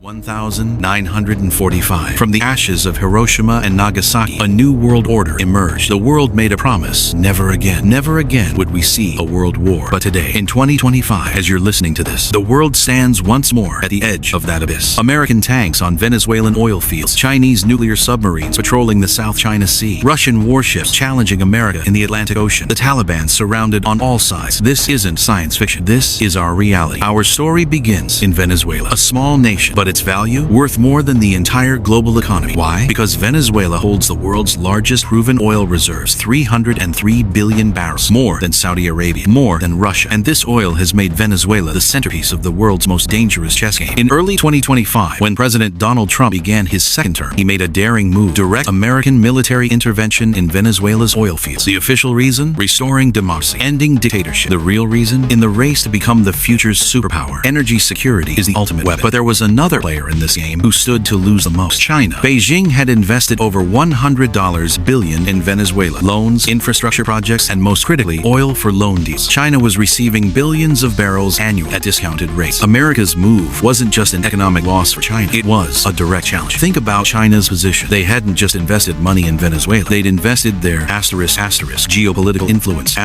1945. From the ashes of Hiroshima and Nagasaki, a new world order emerged. The world made a promise: never again. Never again would we see a world war. But today, in 2025, as you're listening to this, the world stands once more at the edge of that abyss. American tanks on Venezuelan oil fields, Chinese nuclear submarines patrolling the South China Sea, Russian warships challenging America in the Atlantic Ocean, the Taliban surrounded on all sides. This isn't science fiction. This is our reality. Our story begins in Venezuela, a small nation, but its value worth more than the entire global economy. Why? Because Venezuela holds the world's largest proven oil reserves, 303 billion barrels, more than Saudi Arabia, more than Russia. And this oil has made Venezuela the centerpiece of the world's most dangerous chess game. In early 2025, when President Donald Trump began his second term, he made a daring move: direct American military intervention in Venezuela's oil fields. The official reason? Restoring democracy, ending dictatorship. The real reason? In the race to become the future's superpower, energy security is the ultimate weapon. But there was another player in this game who stood to lose the most: China. Beijing had invested over $100 billion in Venezuela. Loans, infrastructure projects, and most critically, oil for loan deals. China was receiving billions of barrels annually at discounted rates. America's move wasn't just an economic loss for China, it was a direct challenge. Think about China's position. They hadn't just invested money in Venezuela, they'd invested their geopolitical influence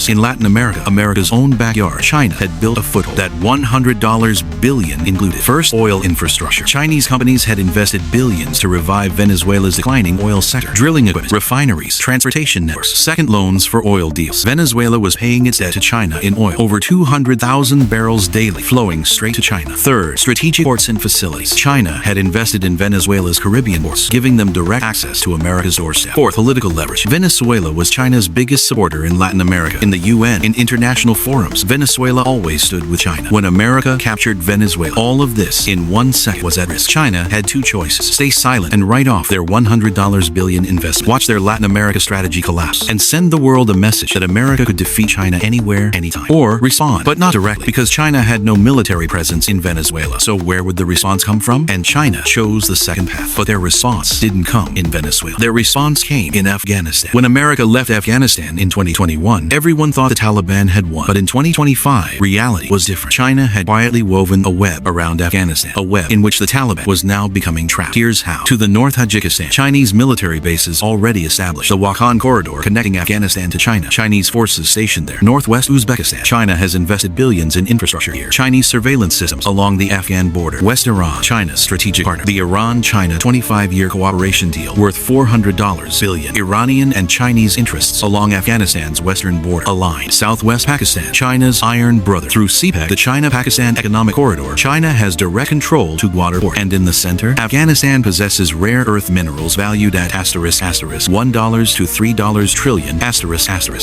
in Latin America, America's own backyard. China had built a foothold that $100 billion included. First, oil infrastructure. Chinese companies had invested billions to revive Venezuela's declining oil sector: drilling equipment, refineries, transportation networks. Second, loans for oil deals. Venezuela was paying its debt to China in oil, over 200,000 barrels daily flowing straight to China. Third, strategic ports and facilities. China had invested in Venezuela's Caribbean ports, giving them direct access to America's doorstep. Fourth, political leverage. Venezuela was China's biggest supporter in Latin America. In the UN, in international forums, Venezuela always stood with China. When America captured Venezuela, all of this in 1 second was at risk. China had two choices: stay silent and write off their $100 billion investment, watch their Latin America strategy collapse, and send the world a message that America could defeat China anywhere, anytime. Or respond, but not directly, because China had no military presence in Venezuela. So where would the response come from? And China chose the second path. But their response didn't come in Venezuela. Their response came in Afghanistan. When America left Afghanistan in 2021, everyone thought the Taliban had won. But in 2025, reality was different. China had quietly woven a web around Afghanistan, a web in which the Taliban was now becoming trapped. Here's how. To the north, Tajikistan. Chinese military bases already established. The Wakhan corridor connecting Afghanistan to China. Chinese forces stationed there. Northwest Uzbekistan. China has invested billions in infrastructure here. Chinese surveillance systems along the Afghan border. West Iran, China's strategic partner. The Iran-China 25-year cooperation deal worth $400 billion. Iranian and Chinese interests along Afghanistan's western border aligned. Southwest Pakistan, China's iron brother. Through CPEC, the China-Pakistan Economic Corridor, China has direct control to Gwadar Port. And in the center, Afghanistan possesses rare earth minerals valued at $1 to $3 trillion,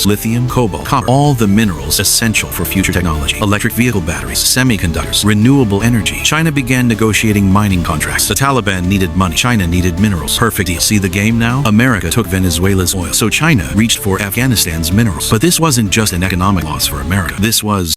lithium, cobalt, copper, all the minerals essential for future technology, electric vehicle batteries, semiconductors, renewable energy. China began negotiating mining contracts. The Taliban needed money, China needed minerals. Perfect deal. See the game now? America took Venezuela's oil, so China reached for Afghanistan's minerals. But this wasn't just an economic loss for America. This was